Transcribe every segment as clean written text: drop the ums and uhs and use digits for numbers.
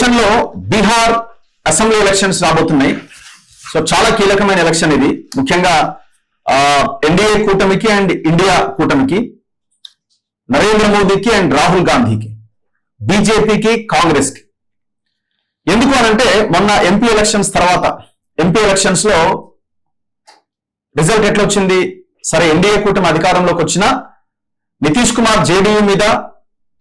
దేశంలో Bihar assembly elections రాబోతున్నాయి. So చాలా కీలకమైన ఎలక్షన్ ఇది, ముఖ్యంగా ఎన్డీఏ కూటమికి అండ్ ఇండియా కూటమికి, నరేంద్ర మోదీకి అండ్ రాహుల్ గాంధీకి, బీజేపీకి, కాంగ్రెస్ కి. ఎందుకు అనంటే మొన్న ఎంపీ ఎలక్షన్స్ తర్వాత ఎంపీ ఎలక్షన్స్ లో రిజల్ట్ ఎట్లా వచ్చింది? సరే, ఎన్డీఏ కూటమి అధికారంలోకి వచ్చినా నితీష్ కుమార్ జేడీయూ మీద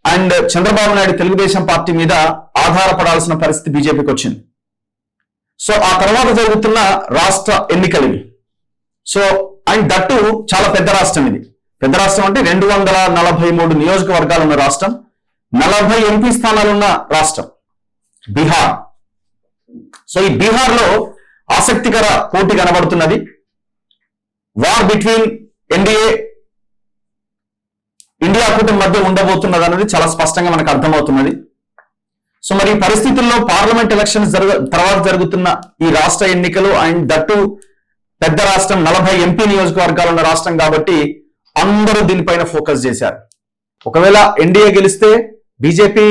అండ్ చంద్రబాబు నాయుడు తెలుగుదేశం పార్టీ మీద ఆధారపడాల్సిన పరిస్థితి బీజేపీకి వచ్చింది. సో ఆ తర్వాత జరుగుతున్న రాష్ట్ర ఎన్నికలు ఇవి. సో అండ్ దట్టు చాలా పెద్ద రాష్ట్రం ఇది. పెద్ద రాష్ట్రం అంటే 243 నియోజకవర్గాలు ఉన్న రాష్ట్రం, 40 ఎంపీ స్థానాలు ఉన్న రాష్ట్రం బీహార్. సో ఈ బీహార్ లో ఆసక్తికర పోటీ కనబడుతున్నది. వార్ బిట్వీన్ ఇండియా కూటమి మధ్య ఉండబోతున్నది అనేది చాలా స్పష్టంగా మనకు అర్థమవుతున్నది. సో మరి ఈ పరిస్థితుల్లో పార్లమెంట్ ఎలక్షన్స్ తర్వాత జరుగుతున్న ఈ రాష్ట్ర ఎన్నికలు అండ్ దట్టు పెద్ద రాష్ట్రం, 40 ఎంపీ నియోజకవర్గాలు ఉన్న రాష్ట్రం కాబట్టి అందరూ దీనిపైన ఫోకస్ చేశారు. ఒకవేళ ఎన్డీఏ గెలిస్తే, బీజేపీ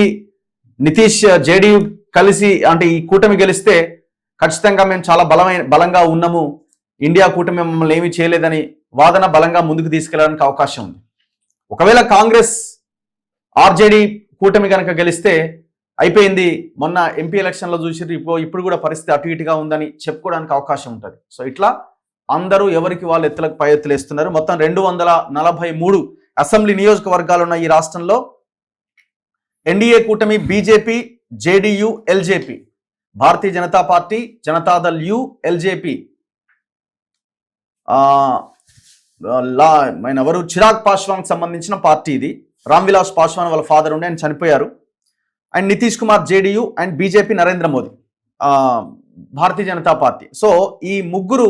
నితీష్ జేడీయూ కలిసి అంటే ఈ కూటమి గెలిస్తే ఖచ్చితంగా మేము చాలా బలంగా ఉన్నాము, ఇండియా కూటమి మమ్మల్ని ఏమీ చేయలేదని వాదన బలంగా ముందుకు తీసుకెళ్ళడానికి అవకాశం ఉంది. ఒకవేళ కాంగ్రెస్ ఆర్జేడీ కూటమి కనుక గెలిస్తే అయిపోయింది, మొన్న ఎంపీ ఎలక్షన్లో చూసి ఇప్పుడు కూడా పరిస్థితి అటు ఇటుగా ఉందని చెప్పుకోవడానికి అవకాశం ఉంటుంది. సో ఇట్లా అందరూ ఎవరికి వాళ్ళు ఎత్తులకు పై ఎత్తులు వేస్తున్నారు. మొత్తం 243 అసెంబ్లీ నియోజకవర్గాలు ఉన్న ఈ రాష్ట్రంలో ఎన్డీఏ కూటమి BJP, JDU, LJP, Bharatiya Janata party, Janata Dal you, LJP, ఎవరు చిరాగ్ పాస్వాన్ సంబంధించిన పార్టీ ఇది. రామ్ విలాస్ పాస్వాన్ వాళ్ళ ఫాదర్ ఉండి ఆయన చనిపోయారు. And Nitish Kumar JDU and BJP Narendra Modi Bharatiya Janata party. So ఈ ముగ్గురు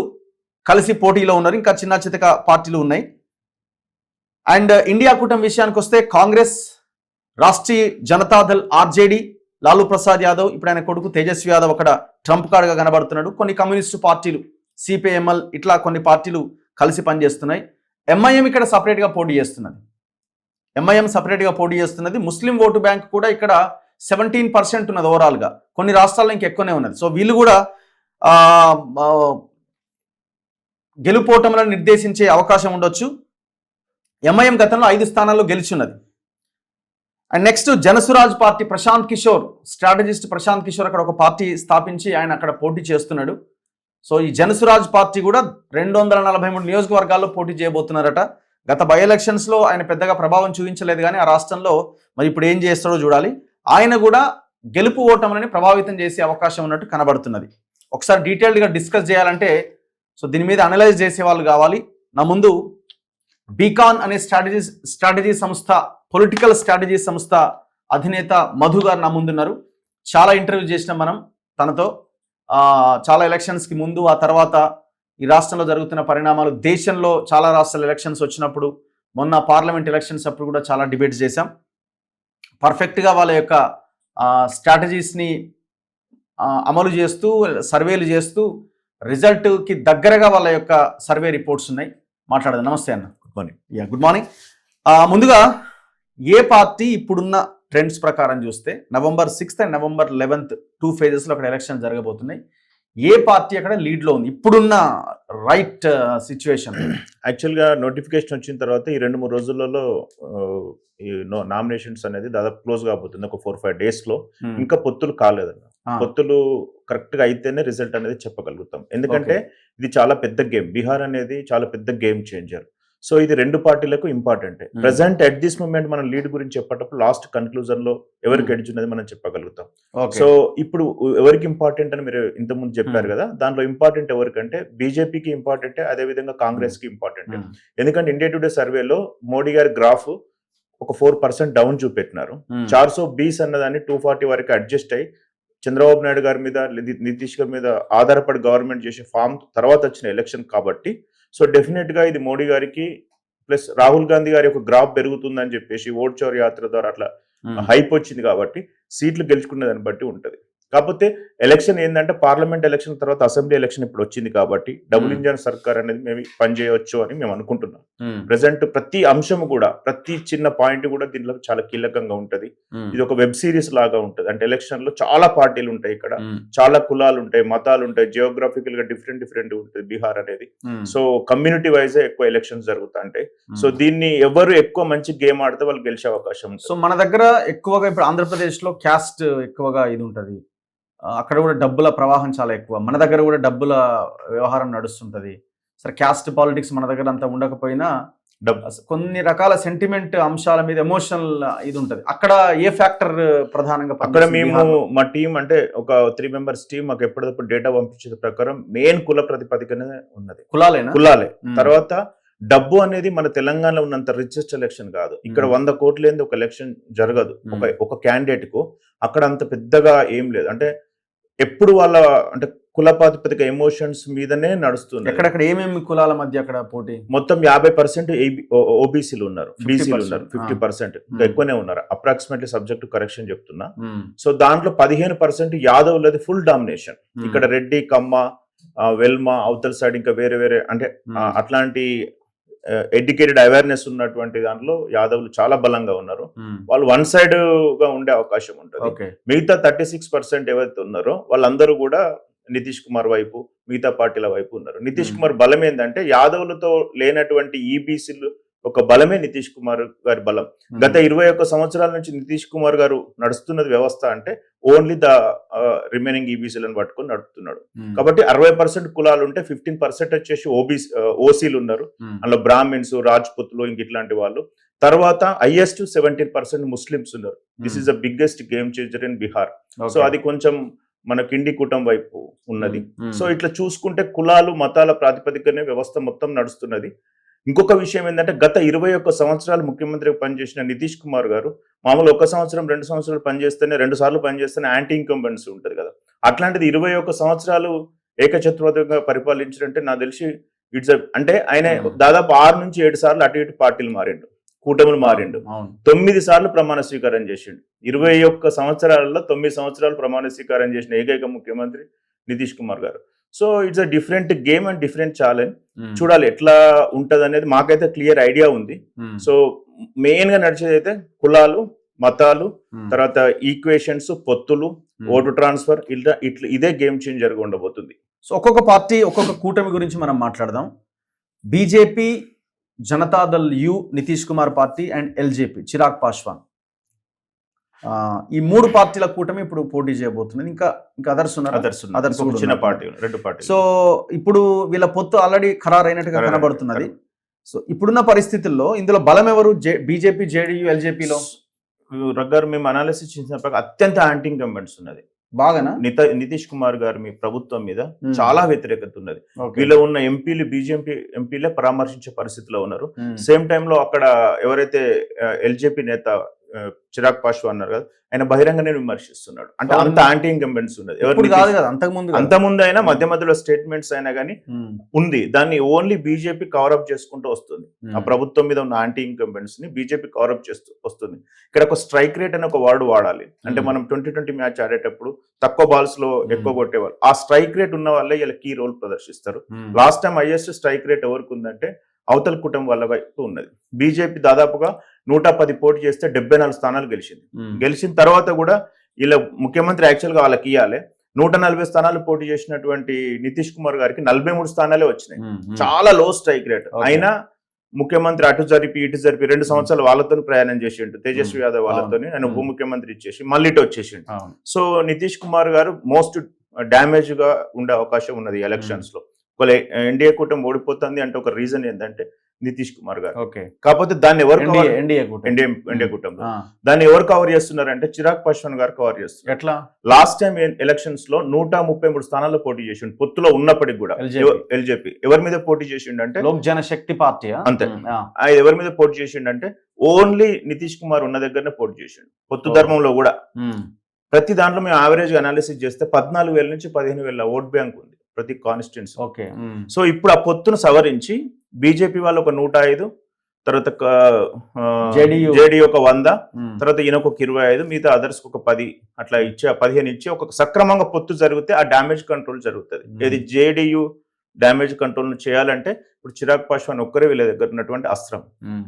కలిసి పోటీలో ఉన్నారు. ఇంకా చిన్న చితక పార్టీలు ఉన్నాయి. అండ్ ఇండియా కూటమి విషయానికి వస్తే కాంగ్రెస్, రాష్ట్రీయ జనతాదళ్ ఆర్జేడీ, లాలూ ప్రసాద్ యాదవ్, ఇప్పుడు ఆయన కొడుకు తేజస్వి యాదవ్ అక్కడ ట్రంప్ కార్డుగా కనబడుతున్నాడు. కొన్ని కమ్యూనిస్టు పార్టీలు, సిపిఎంఎల్, ఇట్లా కొన్ని పార్టీలు కలిసి పనిచేస్తున్నాయి. ఎంఐఎం ఇక్కడ సపరేట్గా పోటీ చేస్తున్నది. ముస్లిం ఓటు బ్యాంక్ కూడా ఇక్కడ 17% ఉన్నది ఓవరాల్గా. కొన్ని రాష్ట్రాల్లో ఇంకెక్కువనే ఉన్నది. సో వీళ్ళు కూడా గెలుపోటములను నిర్దేశించే అవకాశం ఉండొచ్చు. ఎంఐఎం గతంలో 5 స్థానాల్లో గెలిచున్నది. And next Jan Suraaj party, strategist Prashant Kishor అక్కడ ఒక పార్టీ స్థాపించి ఆయన అక్కడ పోటీ చేస్తున్నాడు. సో ఈ జనసురాజ్ పార్టీ కూడా 243 నియోజకవర్గాల్లో పోటీ చేయబోతున్నారట. గత బై ఎలక్షన్స్లో ఆయన పెద్దగా ప్రభావం చూపించలేదు, కానీ ఆ రాష్ట్రంలో మరి ఇప్పుడు ఏం చేస్తాడో చూడాలి. ఆయన కూడా గెలుపు ఓటములని ప్రభావితం చేసే అవకాశం ఉన్నట్టు కనబడుతున్నది. ఒకసారి డీటెయిల్డ్గా డిస్కస్ చేయాలంటే సో దీని మీద అనలైజ్ చేసే వాళ్ళు కావాలి. నా ముందు బీకాన్ అనే స్ట్రాటజీ సంస్థ, పొలిటికల్ స్ట్రాటజీ సంస్థ అధినేత మధు గారు నా ముందున్నారు. చాలా ఇంటర్వ్యూ చేసినాం మనం తనతో, చాలా ఎలక్షన్స్కి ముందు, ఆ తర్వాత ఈ రాష్ట్రంలో జరుగుతున్న పరిణామాలు, దేశంలో చాలా రాష్ట్రాల ఎలక్షన్స్ వచ్చినప్పుడు, మొన్న పార్లమెంట్ ఎలక్షన్స్ అప్పుడు కూడా చాలా డిబేట్స్ చేశాం. పర్ఫెక్ట్గా వాళ్ళ యొక్క స్ట్రాటజీస్ని అమలు చేస్తూ, సర్వేలు చేస్తూ, రిజల్ట్కి దగ్గరగా వాళ్ళ యొక్క సర్వే రిపోర్ట్స్ ఉన్నాయి. మాట్లాడదాం. నమస్తే అన్న. Good morning. ముందుగా ఏ పార్టీ ఇప్పుడున్న ట్రెండ్స్ ప్రకారం చూస్తే November 6th and November 11th 2 phases అక్కడ ఎలక్షన్ జరగబోతున్నాయి. ఏ పార్టీ అక్కడ లీడ్లో ఉంది ఇప్పుడున్న రైట్ సిచ్యువేషన్? యాక్చువల్గా నోటిఫికేషన్ వచ్చిన తర్వాత ఈ 2-3 రోజులలో నామినేషన్స్ అనేది దాదాపు క్లోజ్ కాబోతుంది. ఒక 4-5 డేస్లో. ఇంకా పొత్తులు కాలేదన్న. పొత్తులు కరెక్ట్గా అయితేనే రిజల్ట్ అనేది చెప్పగలుగుతాం. ఎందుకంటే ఇది చాలా పెద్ద గేమ్. బీహార్ అనేది చాలా పెద్ద గేమ్ చేంజర్. సో ఇది 2 పార్టీలకు important. Present at this moment మనం లీడ్ గురించి చెప్పేటప్పుడు లాస్ట్ కన్క్లూజన్ లో ఎవరికి ఎడ్చున్నది మనం చెప్పగలుగుతాం. సో ఇప్పుడు ఎవరికి ఇంపార్టెంట్ అని మీరు ఇంతకుముందు చెప్పారు కదా, దాంట్లో ఇంపార్టెంట్ ఎవరికంటే బీజేపీకి ఇంపార్టెంట్, అదే విధంగా కాంగ్రెస్ కి ఇంపార్టెంట్. ఎందుకంటే ఇండియా టుడే సర్వేలో మోడీ గారి గ్రాఫ్ ఒక 4% డౌన్ చూపెట్టినారు. 420 అన్నదాన్ని 240 వరకు అడ్జస్ట్ అయ్యి చంద్రబాబు నాయుడు గారి మీద, నితీష్ గారి మీద ఆధారపడి గవర్నమెంట్ చేసే ఫామ్ తర్వాత వచ్చిన ఎలక్షన్ కాబట్టి, సో డెఫినెట్ గా ఇది మోడీ గారికి ప్లస్ రాహుల్ గాంధీ గారి ఒక గ్రాఫ్ పెరుగుతుందని చెప్పేసి ఓట్ చోర్ యాత్ర ద్వారా అట్లా హైప్ వచ్చింది కాబట్టి సీట్లు గెలుచుకునే దాన్ని బట్టి ఉంటది. కాకపోతే ఎలక్షన్ ఏంటంటే పార్లమెంట్ ఎలక్షన్ తర్వాత అసెంబ్లీ ఎలక్షన్ ఇప్పుడు వచ్చింది కాబట్టి డబుల్ ఇంజన్ సర్కార్ అనేది మేము పనిచేయవచ్చు అని మేము అనుకుంటున్నాం. ప్రెసెంట్ ప్రతి అంశం కూడా ప్రతి చిన్న పాయింట్ కూడా దీంట్లో చాలా కీలకంగా ఉంటది. ఇది ఒక వెబ్ సిరీస్ లాగా ఉంటది. అంటే ఎలక్షన్ లో చాలా పార్టీలు ఉంటాయి, ఇక్కడ చాలా కులాలు ఉంటాయి, మతాలు ఉంటాయి, జియోగ్రఫికల్ గా డిఫరెంట్ ఉంటుంది బీహార్ అనేది. సో కమ్యూనిటీ వైజ్ ఎక్కువ ఎలక్షన్స్ జరుగుతాయి. సో దీన్ని ఎవరు ఎక్కువ మంచి గేమ్ ఆడితే వాళ్ళు గెలిచే అవకాశం ఉంది. సో మన దగ్గర ఎక్కువగా ఇప్పుడు ఆంధ్రప్రదేశ్ లో క్యాస్ట్ ఎక్కువగా ఇది ఉంటది, అక్కడ కూడా డబ్బుల ప్రవాహం చాలా ఎక్కువ. మన దగ్గర కూడా డబ్బుల వ్యవహారం నడుస్తుంటది. సరే క్యాస్ట్ పాలిటిక్స్ మన దగ్గర అంత ఉండకపోయినా కొన్ని రకాల సెంటిమెంట్ అంశాల మీద ఎమోషనల్ ఇది ఉంటది. అక్కడ ఏ ఫ్యాక్టర్ ప్రధానంగా? అక్కడ మేము మా టీం అంటే ఒక 3 members టీం మాకు ఎప్పటికప్పుడు డేటా పంపించే ప్రకారం మెయిన్ కుల ప్రతిపదికనే ఉన్నది. కులాలే. తర్వాత డబ్బు అనేది మన తెలంగాణలో ఉన్నంత రిచెస్ట్ ఎలక్షన్ కాదు. ఇక్కడ 100 కోట్ల ఒక ఎలక్షన్ జరగదు ఒక క్యాండిడేట్ కు. అక్కడ అంత పెద్దగా ఏం లేదు. అంటే ఎప్పుడు వాళ్ళ అంటే కుల ప్రాతిపదిక ఎమోషన్స్ మీదనే నడుస్తుంది. ఎక్కడెక్కడ ఏమేమి కులాల మధ్య అక్కడ పోటీ? మొత్తం 50% ఓబీసీలు ఉన్నారు, బీసీలు ఉన్నారు, 50% ఇంకా ఎక్కువనే ఉన్నారు. అప్రాక్సిమేట్లీ సబ్జెక్ట్ కరెక్షన్ చెప్తున్నా. సో దాంట్లో 15% యాదవ్లది ఫుల్ డామినేషన్. ఇక్కడ రెడ్డి, కమ్మ, వెల్మ, అవతల సైడ్ ఇంకా వేరే అంటే అట్లాంటి ఎడ్యుకేటెడ్ అవేర్నెస్ ఉన్నటువంటి దాంట్లో యాదవ్లు చాలా బలంగా ఉన్నారు. వాళ్ళు వన్ సైడ్ గా ఉండే అవకాశం ఉంటుంది. మిగతా 36% ఎవరైతే ఉన్నారో వాళ్ళందరూ కూడా నితీష్ కుమార్ వైపు, మిగతా పార్టీల వైపు ఉన్నారు. నితీష్ కుమార్ బలం ఏంటంటే యాదవులతో లేనటువంటి ఈబీసీలు ఒక బలమే నితీష్ కుమార్ గారి బలం. గత 21 సంవత్సరాల నుంచి నితీష్ కుమార్ గారు నడుస్తున్నది వ్యవస్థ అంటే ఓన్లీ ద రిమైనింగ్ ఈబీసీలను పట్టుకొని నడుపుతున్నాడు. కాబట్టి 60% కులాలు ఉంటే 15% వచ్చేసి ఓసీలు ఉన్నారు. అందులో బ్రాహ్మిన్స్, రాజ్పుత్లు ఇంక ఇట్లాంటి వాళ్ళు. తర్వాత హైయెస్ట్ 17% ముస్లిమ్స్ ఉన్నారు. This is the biggest game changer in Bihar. So అది కొంచెం మన కిండి కూటమి వైపు ఉన్నది. సో ఇట్లా చూసుకుంటే కులాలు, మతాల ప్రాతిపదికనే వ్యవస్థ మొత్తం నడుస్తున్నది. ఇంకొక విషయం ఏంటంటే గత 21 సంవత్సరాలు ముఖ్యమంత్రిగా పనిచేసిన నితీష్ కుమార్ గారు మామూలు 1 సంవత్సరం 2 సంవత్సరాలు పనిచేస్తేనే 2 సార్లు పనిచేస్తేనే యాంటీ ఇన్కంబెన్సీ ఉంటుంది కదా. అట్లాంటిది 21 సంవత్సరాలు ఏకఛత్రవర్తిగా పరిపాలించారంటే నాకు తెలిసి అంటే ఆయన దాదాపు 6 నుంచి 7 సార్లు అటు ఇటు పార్టీలు మారిండు, కూటములు మారిండు, 9 సార్లు ప్రమాణ స్వీకారం చేసిండు. 21 సంవత్సరాలలో 9 సంవత్సరాలు ప్రమాణ స్వీకారం చేసిన ఏకైక ముఖ్యమంత్రి నితీష్ కుమార్ గారు. So it's a different game and different challenge. చూడాలి ఎట్లా ఉంటది అనేది. మాకైతే క్లియర్ ఐడియా ఉంది. సో మెయిన్ గా నడిచేది అయితే కులాలు, మతాలు, తర్వాత ఈక్వేషన్స్, పొత్తులు, ఓటు ట్రాన్స్ఫర్, ఇదే గేమ్ చేంజర్ గా ఉండబోతుంది. సో ఒక్కొక్క పార్టీ, ఒక్కొక్క కూటమి గురించి మనం మాట్లాడదాం. BJP, Janata Dal you, Nitish Kumar party and LJP, Chirag Paswan, ఈ 3 పార్టీల కూటమి ఇప్పుడు పోటీ చేయబోతుంది. ఇంకా అదర్స్ చిన్న పార్టీ, 2 పార్టీ. సో ఇప్పుడు వీళ్ళ పొత్తు ఆల్రెడీ ఖరారైనట్టుగా కనబడుతున్నది. సో ఇప్పుడున్న పరిస్థితుల్లో ఇందులో బలం ఎవరు? బీజేపీ, జేడీయూ, ఎల్జేపీలో రగ్గారు మేము అనాలిసిస్ చేసిన అత్యంత యాంటీ ఇన్కంబెంట్స్ ఉన్నది. బాగానా? నితీష్ కుమార్ గారు మీ ప్రభుత్వం మీద చాలా వ్యతిరేకత ఉన్నది. వీళ్ళు ఉన్న ఎంపీలు బీజేపీ ఎంపీలే పరామర్శించే పరిస్థితిలో ఉన్నారు. సేమ్ టైంలో అక్కడ ఎవరైతే ఎల్జేపీ నేత చిరాగ్ పాస్వాన్ అన్నారు కదా, ఆయన బహిరంగనే విమర్శిస్తున్నాడు. అంటే అంత యాంటీ ఇన్కంబెన్స్ ఉన్నది. అంతకుముందు అయినా మధ్య మధ్యలో స్టేట్మెంట్స్ అయినా కానీ ఉంది. దాన్ని ఓన్లీ బీజేపీ కవర్ అప్ చేసుకుంటూ వస్తుంది. ఆ ప్రభుత్వం మీద ఉన్న యాంటీ ఇన్కంబెన్స్ ని బీజేపీ కవర్ అప్ చేస్తూ వస్తుంది. ఇక్కడ ఒక స్ట్రైక్ రేట్ అని ఒక వర్డ్ వాడాలి. అంటే మనం 2020 మ్యాచ్ ఆడేటప్పుడు తక్కువ బాల్స్ లో ఎక్కువ కొట్టేవాళ్ళు. ఆ స్ట్రైక్ రేట్ ఉన్న వాళ్ళే ఇలా కీ రోల్ ప్రదర్శిస్తారు. Last time highest strike rate ఎవరికి ఉందంటే అవతల కుటుంబం వాళ్ళ వైపు ఉన్నది. బీజేపీ దాదాపుగా 110 పోటీ చేస్తే 74 స్థానాలు గెలిచిన తర్వాత కూడా ఇలా ముఖ్యమంత్రి యాక్చువల్ గా వాళ్ళకి ఇవ్వాలి. 140 స్థానాలు పోటీ చేసినటువంటి నితీష్ కుమార్ గారికి 43 స్థానాలే వచ్చినాయి. చాలా లో స్ట్రైక్ రేట్. అయినా ముఖ్యమంత్రి అటు జరిపి ఇటు జరిపి 2 సంవత్సరాలు వాళ్ళతో ప్రయాణం చేసిండు, తేజస్వి యాదవ్ వాళ్ళతో. ఆయన ఉప ముఖ్యమంత్రి ఇచ్చేసి మళ్ళీ ఇటు వచ్చేసిండు. సో నితీష్ కుమార్ గారు మోస్ట్ డ్యామేజ్ గా ఉండే అవకాశం ఉన్నది ఎలక్షన్స్ లో. ఎన్డీఏ కూటమి ఓడిపోతుంది అంటే ఒక రీజన్ ఏంటంటే నితీష్ కుమార్ గారు. కాకపోతే దాన్ని ఎవరు ఎన్డీఏ కూటమి దాన్ని ఎవరు కవర్ చేస్తున్నారంటే చిరాగ్ పాస్వాన్ గారు కవర్ చేస్తున్నారు. ఎట్లా? లాస్ట్ టైం ఎలక్షన్స్ లో 133 స్థానాల్లో పోటీ చేసిండు. పొత్తులో ఉన్నప్పటికి కూడా ఎల్జేపీ ఎవరి మీద పోటీ చేసిండు అంటే లోక్ జనశక్తి పార్టీ. అంతే. ఎవరి మీద పోటీ చేసిండు అంటే ఓన్లీ నితీష్ కుమార్ ఉన్న దగ్గరనే పోటీ చేసిండు. పొత్తు ధర్మంలో కూడా ప్రతి దాంట్లో మేము యావరేజ్ అనాలిసిస్ చేస్తే 14,000 నుంచి 15,000 ఓట్ బ్యాంక్ ఉంది ప్రతి కాన్స్టిట్యున్సీ. సో ఇప్పుడు ఆ పొత్తును సవరించి బీజేపీ వాళ్ళు ఒక 105, తర్వాత JDU. జేడీ ఒక 100, తర్వాత ఈయనకు ఒక 25, మిగతా అదర్స్ ఒక 10 అట్లా ఇచ్చి 15 ఇచ్చి ఒక సక్రమంగా పొత్తు జరిగితే ఆ డ్యామేజ్ కంట్రోల్ జరుగుతుంది. ఇది జేడీయూ డ్యామేజ్ కంట్రోల్ చేయాలంటే ఇప్పుడు చిరాగ్ పాస్వాన్ ఒక్కరే వీళ్ళ దగ్గర ఉన్నటువంటి అస్త్రం.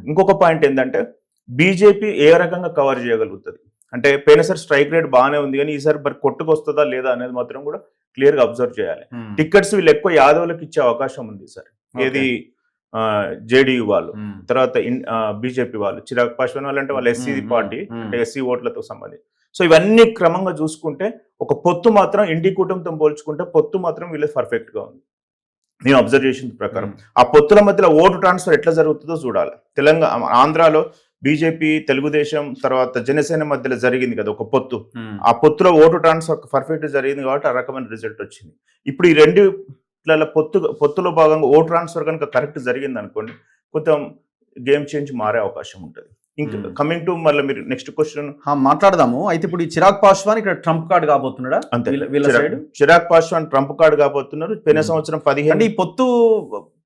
ఇంకొక పాయింట్ ఏంటంటే బీజేపీ ఏ రకంగా కవర్ చేయగలుగుతుంది అంటే పోయినసారి స్ట్రైక్ రేట్ బాగానే ఉంది కానీ ఈసారి మరి కొట్టుకొస్తుందా లేదా అనేది మాత్రం కూడా క్లియర్ గా అబ్జర్వ్ చేయాలి. టికెట్స్ వీళ్ళు ఎక్కువ యాదవులకు ఇచ్చే అవకాశం ఉంది సార్. ఏది జేడీయూ వాళ్ళు, తర్వాత బీజేపీ వాళ్ళు, చిరాగ్ పాస్వాన్ వాళ్ళు అంటే వాళ్ళు ఎస్సీ పార్టీ అంటే ఎస్సీ ఓట్లతో సంబంధించి. సో ఇవన్నీ క్రమంగా చూసుకుంటే ఒక పొత్తు మాత్రం ఇండి కూటమితో పోల్చుకుంటే పొత్తు మాత్రం వీళ్ళది పర్ఫెక్ట్ గా ఉంది నేను అబ్జర్వేషన్ ప్రకారం. ఆ పొత్తుల మధ్యలో ఓటు ట్రాన్స్ఫర్ ఎట్లా జరుగుతుందో చూడాలి. తెలంగాణ ఆంధ్రాలో బీజేపీ తెలుగుదేశం తర్వాత జనసేన మధ్యలో జరిగింది కదా ఒక పొత్తు, ఆ పొత్తులో ఓటు ట్రాన్స్ఫర్ పర్ఫెక్ట్ జరిగింది కాబట్టి ఆ రకమైన రిజల్ట్ వచ్చింది. ఇప్పుడు ఈ రెండు పొత్తులో భాగంగా ఓటు ట్రాన్స్ఫర్ కనుక కరెక్ట్ జరిగింది అనుకోండి కొంచెం గేమ్ చేంజ్ మారే అవకాశం ఉంటుంది. ఇంకా కమింగ్ టు మళ్ళీ మీరు నెక్స్ట్ క్వశ్చన్ మాట్లాడదాము. అయితే ఇప్పుడు ఈ చిరాగ్ పాస్వాన్ ఇక్కడ ట్రంప్ కార్డ్ కాబోతున్నాడా? అంతే, వీళ్ళ side Chirag Paswan trump card కాబోతున్నారు. పోయిన సంవత్సరం 15 ఈ పొత్తు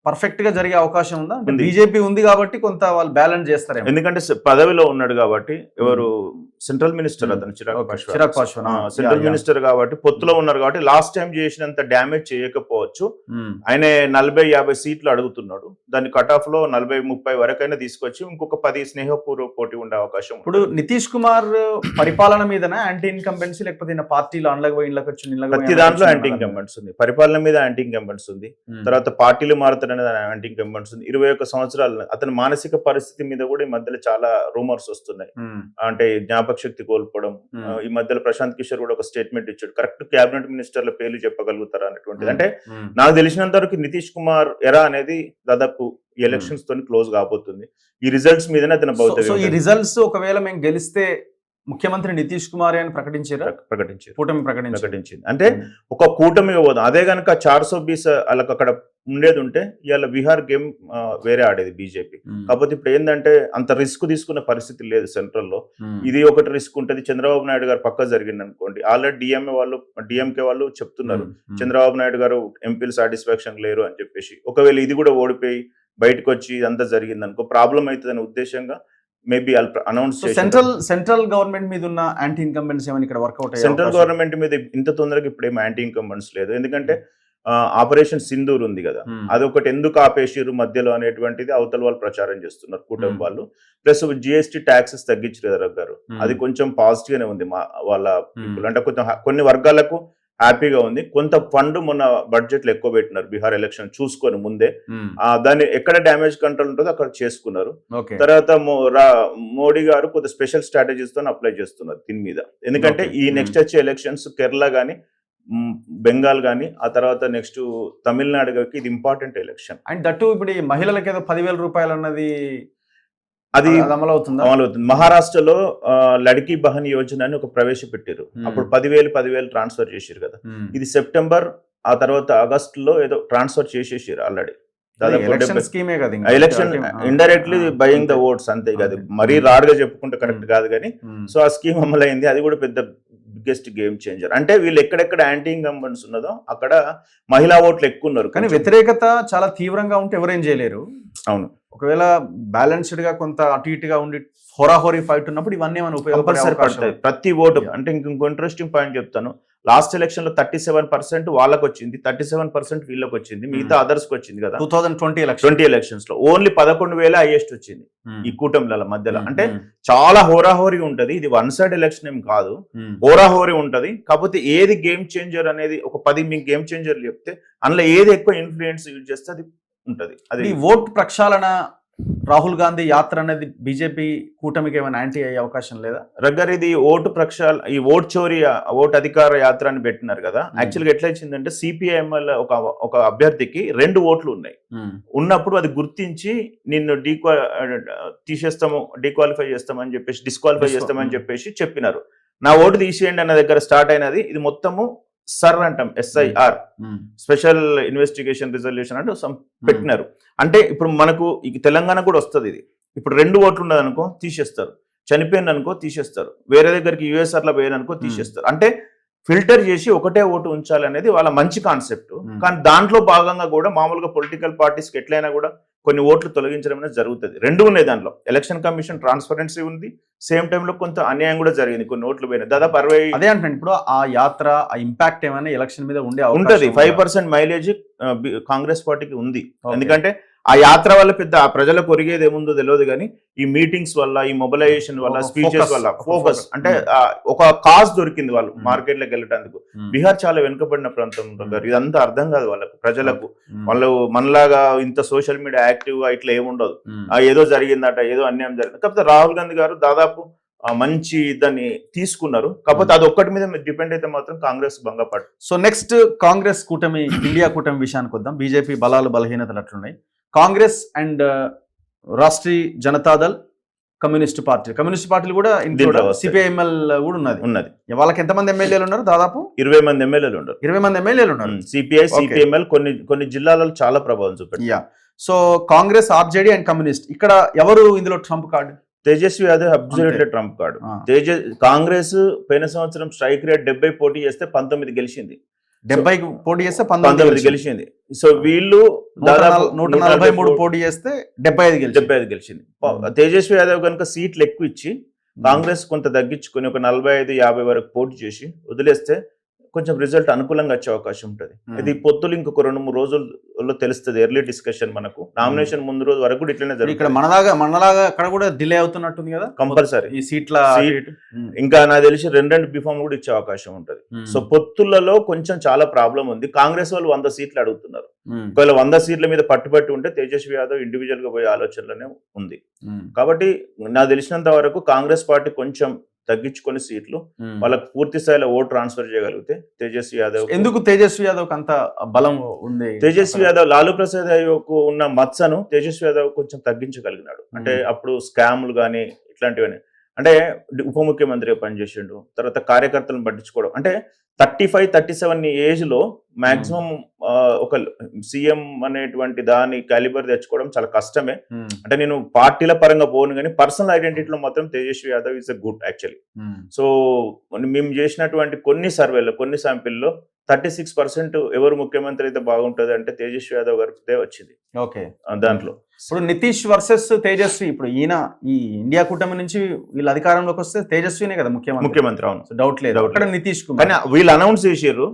పర్ఫెక్ట్ గా జరిగే అవకాశం ఉందా? బీజేపీ ఉంది కాబట్టి కొంత వాళ్ళు బ్యాలెన్స్ చేస్తారు, ఎందుకంటే పదవిలో ఉన్నాడు కాబట్టి. ఎవరు సెంట్రల్ మినిస్టర్ అతను చిరాగ్ పాస్వాన్ సెంట్రల్ మినిస్టర్ కాబట్టి పొత్తులో ఉన్నారు కాబట్టి లాస్ట్ టైం చేసినంత డ్యామేజ్ చేయకపోవచ్చు. ఆయన 40-50 సీట్లు అడుగుతున్నాడు, దాన్ని కట్ ఆఫ్ లో 40-30 వరకైనా తీసుకొచ్చి ఇంకొక 10 స్నేహపూర్వ పోటీ ఉండే అవకాశం. ఇప్పుడు నితీష్ కుమార్ పరిపాలన మీదనే యాంటీ ఇన్కంబెన్సీ లేకపోతే పార్టీలో అండ్లకు పోయి ప్రతి దాంట్లో యాంటీ ఇన్కంబెన్స్ ఉంది. పరిపాలన మీద యాంటీ ఇన్కంబెన్స్ ఉంది, తర్వాత పార్టీలు మారుతారనేది యాంటీ ఇన్కంబెన్స్ ఉంది. 21 సంవత్సరాలు అతని మానసిక పరిస్థితి మీద కూడా ఈ మధ్యలో చాలా రూమర్స్ వస్తున్నాయి. అంటే జ్ఞాపక శక్తి కోల్పోవడం. ఈ మధ్యలో ప్రశాంత్ కిషోర్ కూడా ఒక స్టేట్మెంట్ ఇచ్చాడు, కరెక్ట్ క్యాబినెట్ మినిస్టర్ల పేర్లు చెప్పగలుగుతారా అనేటువంటిది. అంటే నాకు తెలిసినంత వరకు నితీష్ కుమార్ ఎరా అనేది దాదాపు ఈ ఎలక్షన్స్ తోని క్లోజ్ కాబోతుంది. ఈ రిజల్ట్స్ మీదనే అతను భౌతిక ఈ రిజల్ట్స్ ఒకవేళ మేము గెలిస్తే ముఖ్యమంత్రి నితీష్ కుమార్ అని ప్రకటించారు. కూటమి ప్రకటించింది. అంటే ఒక కూటమి పోదు. అదే గనక 420 వాళ్ళకి అక్కడ ఉండేది ఉంటే ఇవాళ బీహార్ గేమ్ వేరే ఆడేది బీజేపీ. కాకపోతే ఇప్పుడు ఏంటంటే అంత రిస్క్ తీసుకునే పరిస్థితి లేదు సెంట్రల్ లో. ఇది ఒకటి రిస్క్ ఉంటుంది. చంద్రబాబు నాయుడు గారు పక్క జరిగింది అనుకోండి, ఆల్రెడీ డిఎంకే వాళ్ళు చెప్తున్నారు చంద్రబాబు నాయుడు గారు ఎంపీలు సాటిస్ఫాక్షన్ లేరు అని చెప్పేసి. ఒకవేళ ఇది కూడా ఓడిపోయి బయటకు వచ్చి ఇదంతా జరిగింది అనుకో ప్రాబ్లం అవుతుందనే ఉద్దేశంగా మేబీ అనౌన్స్ సెంట్రల్ గవర్నమెంట్ మీద ఉన్న యాంటీ ఇన్కంబెన్స్ ఏమైనా ఇక్కడ వర్కౌట్ అయ్యాయి? సెంట్రల్ గవర్నమెంట్ మీద ఇంత తొందరగా ఇప్పుడు ఏం యాంటీ ఇన్కంబెన్స్ లేదు. ఎందుకంటే ఆపరేషన్ సింధూర్ ఉంది కదా, అదొకటి ఎందుకు ఆపేసిరు మధ్యలో అనేటువంటిది అవతల వాళ్ళు ప్రచారం చేస్తున్నారు కూటమి వాళ్ళు. ప్లస్ జిఎస్టీ ట్యాక్సెస్ తగ్గించారు గారు, అది కొంచెం పాజిటివ్ గానే ఉంది వాళ్ళ పీపుల్. అంటే కొంచెం కొన్ని వర్గాలకు హ్యాపీగా ఉంది. కొంత ఫండ్ మొన్న బడ్జెట్ లో ఎక్కువ పెట్టినారు బీహార్ ఎలక్షన్ చూసుకొని ముందే. దాన్ని ఎక్కడ డ్యామేజ్ కంట్రోల్ ఉంటుందో అక్కడ చేసుకున్నారు. తర్వాత మోడీ గారు కొంత స్పెషల్ స్ట్రాటజీస్ తో అప్లై చేస్తున్నారు దీని మీద. ఎందుకంటే ఈ నెక్స్ట్ వచ్చే ఎలక్షన్స్ కేరళ గానీ బెంగాల్ గానీ ఆ తర్వాత నెక్స్ట్ తమిళనాడు గారికి ఇది ఇంపార్టెంట్ ఎలక్షన్. అండ్ దట్టు ఇప్పుడు ఈ మహిళలకు ఏదో 10,000 రూపాయలు అన్నది అది అమలవుతుంది. మహారాష్ట్రలో లడ్కీ బహన్ యోజన అని ఒక ప్రవేశపెట్టారు. అప్పుడు 10,000 ట్రాన్స్ఫర్ చేసారు కదా. ఇది సెప్టెంబర్ ఆ తర్వాత ఆగస్టులో ఏదో ట్రాన్స్ఫర్ చేసేసారు already. Election indirectly buying the votes అంతే కదా, మరీ రాడ్ గా చెప్పుకుంటే కరెక్ట్ కాదు కానీ. సో ఆ స్కీమ్ అమలైంది, అది కూడా పెద్ద బిగ్గెస్ట్ గేమ్ చేంజర్. అంటే వీళ్ళు ఎక్కడెక్కడ యాంటీ ఇన్కంబెన్స్ ఉన్నదో అక్కడ మహిళా ఓట్లు ఎక్కువ ఉన్నారు, కానీ వ్యతిరేకత చాలా తీవ్రంగా ఉంటే ఎవరేం చేయలేరు. అవును, ఒకవేళ బ్యాలెన్స్డ్ గా కొంత అటు ఇటుగా ఉండి హోరాహోరీ ఫైట్ ఉన్నప్పుడు ఇవన్నీ మనం ఉపయోగపడతాయి ప్రతి ఓటు. అంటే ఇంకో ఇంట్రెస్టింగ్ పాయింట్ చెప్తాను, లాస్ట్ ఎలక్షన్ లో 37% వాళ్ళకి వచ్చింది, 37% వీళ్ళకి వచ్చింది, మిగతా అదర్స్ కి వచ్చింది కదా 2020 ఎలక్షన్స్ లో. ఓన్లీ 11,000 హైయెస్ట్ వచ్చింది ఈ కూటమిల మధ్యలో. అంటే చాలా హోరాహోరీ ఉంటది. ఇది వన్ సైడ్ ఎలక్షన్ ఏం కాదు, హోరాహోరీ ఉంటది. కాకపోతే ఏది గేమ్ చేంజర్ అనేది ఒక 10 మీకు గేమ్ చేంజర్ చెప్తే అందులో ఏది ఎక్కువ ఇన్ఫ్లుయెన్స్ యూజ్ చేస్తే అది ఉంటది. అది ఓట్ ప్రక్షాళన రాహుల్ గాంధీ యాత్ర అనేది బీజేపీ కూటమికి ఏమైనా యాంటీ అయ్యే అవకాశం లేదా? రగ్గర్ ఇది ఓటు ప్రక్షాళన, ఈ ఓట్ చోరీ ఓట్ అధికార యాత్ర అని పెట్టినారు కదా. యాక్చువల్గా ఎట్లా ఇచ్చిందంటే సిపిఐఎంఎల్ ఒక అభ్యర్థికి 2 ఓట్లు ఉన్నాయి, ఉన్నప్పుడు అది గుర్తించి నిన్ను తీసేస్తాము, డిక్వాలిఫై చేస్తామని చెప్పేసి, డిస్క్వాలిఫై చేస్తామని చెప్పేసి చెప్పినారు. నా ఓటు తీసేయండి అన్న దగ్గర స్టార్ట్ అయినది. ఇది మొత్తము సర్ అంటాం, SIR స్పెషల్ ఇన్వెస్టిగేషన్ రిజల్యూషన్ అంటే పెట్టినారు. అంటే ఇప్పుడు మనకు తెలంగాణ కూడా వస్తుంది ఇది. ఇప్పుడు 2 ఓట్లు ఉన్నది అనుకో తీసేస్తారు, చనిపోయింది అనుకో తీసేస్తారు, వేరే దగ్గరికి USSR లో పోయిన అనుకో తీసేస్తారు. అంటే ఫిల్టర్ చేసి ఒకటే ఓటు ఉంచాలనేది వాళ్ళ మంచి కాన్సెప్ట్. కానీ దాంట్లో భాగంగా కూడా మామూలుగా పొలిటికల్ పార్టీస్కి ఎట్లయినా కూడా కొన్ని ఓట్లు తొలగించడం అనేది జరుగుతుంది. రెండు ఉన్నాయి దాంట్లో. ఎలక్షన్ కమిషన్ ట్రాన్స్పరెన్సీ ఉంది, సేమ్ టైంలో కొంత అన్యాయం కూడా జరిగింది, కొన్ని ఓట్లు పోయినాయి. దాదాపు 60 అదే అంటే ఇప్పుడు ఆ యాత్ర ఆ ఇంపాక్ట్ ఏమైనా ఎలక్షన్ మీద ఉండే ఉంటది. 5% మైలేజ్ కాంగ్రెస్ పార్టీకి ఉంది. ఎందుకంటే ఆ యాత్ర వల్ల పెద్ద ప్రజలకు ఒరిగేది ఏముందో తెలియదు, కానీ ఈ మీటింగ్స్ వల్ల, ఈ మొబిలైజేషన్ వల్ల, స్పీచెస్ వల్ల ఫోకస్ అంటే ఒక కాజ్ దొరికింది వాళ్ళు మార్కెట్లోకి వెళ్ళడానికి. బీహార్ చాలా వెనుకబడిన ప్రాంతం గారు, ఇదంతా అర్థం కాదు వాళ్ళకు, ప్రజలకు. వాళ్ళు మనలాగా ఇంత సోషల్ మీడియా యాక్టివ్ గా ఇట్లా ఏముండదు. ఏదో జరిగిందట, ఏదో అన్యాయం జరిగింది. కాకపోతే రాహుల్ గాంధీ గారు దాదాపు మంచి దాన్ని తీసుకున్నారు. కాకపోతే అది ఒక్కటి మీద డిపెండ్ అయితే మాత్రం కాంగ్రెస్ భంగపడు. సో నెక్స్ట్ కాంగ్రెస్ కూటమి, ఇండియా కూటమి విషయానికి వద్దాం. బీజేపీ బలాలు బలహీనతలు అట్లున్నాయి. కాంగ్రెస్ అండ్ రాష్ట్రీయ జనతాదళ్, కమ్యూనిస్ట్ పార్టీలు కూడా సిపిఐఎంఎల్ కూడా ఉన్నది. వాళ్ళకి ఎంతమంది ఎమ్మెల్యేలు ఉన్నారు? దాదాపు 20 మంది ఎమ్మెల్యేలు ఉన్నారు. 20 మంది ఎమ్మెల్యేలు ఉన్నారు. సిపిఐ, సిపిఎంఎల్ కొన్ని జిల్లాలలో చాలా ప్రభావం చూపెట్టారు. So Congress, RJD and communist, ఇక్కడ ఎవరు ఇందులో trump card? Tejashwi Yadav absolutely trump card. Congress పోయిన సంవత్సరం స్ట్రైక్ రేట్ 70 పోటీ చేస్తే 19 గెలిచింది. 70 పోటీ చేస్తే 19 గెలిచింది. సో వీళ్ళు దాదాపు 143 పోటీ చేస్తే 75 గెలిచింది. తేజస్వి యాదవ్ కనుక సీట్లు ఎక్కువ ఇచ్చి కాంగ్రెస్ కొంత తగ్గించుకొని ఒక 45-50 వరకు పోటీ చేసి వదిలేస్తే కొంచెం రిజల్ట్ అనుకూలంగా వచ్చే అవకాశం ఉంటుంది. ఇది పొత్తులు ఇంకొక 2-3 రోజుల్లో తెలుస్తుంది. ఎర్లీ డిస్కషన్ మనకు నామినేషన్ ముందు రోజు వరకు కూడా ఇట్లనే జరుగుతుంది. ఇక్కడ మనలాగా అక్కడ కూడా డిలే అవుతున్నట్టుంది కదా కంపల్సరీ ఈ సీట్ల. ఇంకా నాకు తెలిసి 2 బిఫామ్ కూడా ఇచ్చే అవకాశం ఉంటుంది. సో పొత్తులలో కొంచెం చాలా ప్రాబ్లం ఉంది. కాంగ్రెస్ వాళ్ళు 100 సీట్లు అడుగుతున్నారు. ఒకవేళ 100 సీట్ల మీద పట్టుబట్టి ఉంటే తేజస్వి యాదవ్ ఇండివిజువల్ గా పోయే ఆలోచనలోనే ఉంది. కాబట్టి నాకు తెలిసినంత వరకు కాంగ్రెస్ పార్టీ కొంచెం తగ్గించుకొని సీట్లు వాళ్ళకి పూర్తి స్థాయిలో ఓటు ట్రాన్స్ఫర్ చేయగలిగితే తేజస్వి యాదవ్. ఎందుకు తేజస్వి యాదవ్ అంత బలం ఉంది? తేజస్వి యాదవ్ లాలూ ప్రసాద్ యాదవ్ ఉన్న మచ్చను తేజస్వి యాదవ్ కొంచెం తగ్గించగలిగినాడు. అంటే అప్పుడు స్కామ్లు కానీ ఇట్లాంటివన్నీ, అంటే ఉప ముఖ్యమంత్రిగా పనిచేసిండు, తర్వాత కార్యకర్తలను పట్టించుకోవడం, అంటే 35-37 ఏజ్ లో మాక్సిమం ఒక సీఎం అనేటువంటి దాని క్యాలిబర్ తెచ్చుకోవడం చాలా కష్టమే. అంటే నేను పార్టీల పరంగా పోను కానీ పర్సనల్ ఐడెంటిటీలో మాత్రం Tejashwi Yadav is a good actually. So మేము చేసినటువంటి కొన్ని సర్వేలో, కొన్ని శాంపిల్లో 36% ఎవరు ముఖ్యమంత్రి అయితే బాగుంటుంది అంటే తేజస్వి యాదవ్ గారితే వచ్చింది. ఓకే, దాంట్లో ఇప్పుడు నితీష్ వర్సెస్ తేజస్వి, ఇప్పుడు ఈయన ఈ ఇండియా కూటమి నుంచి వీళ్ళు అధికారంలోకి వస్తే తేజస్వినే కదా ముఖ్యమంత్రి. అవును, డౌట్ లేదు. అక్కడ నితీష్ కుమార్, కానీ వీళ్ళు అనౌన్స్ చేసారు,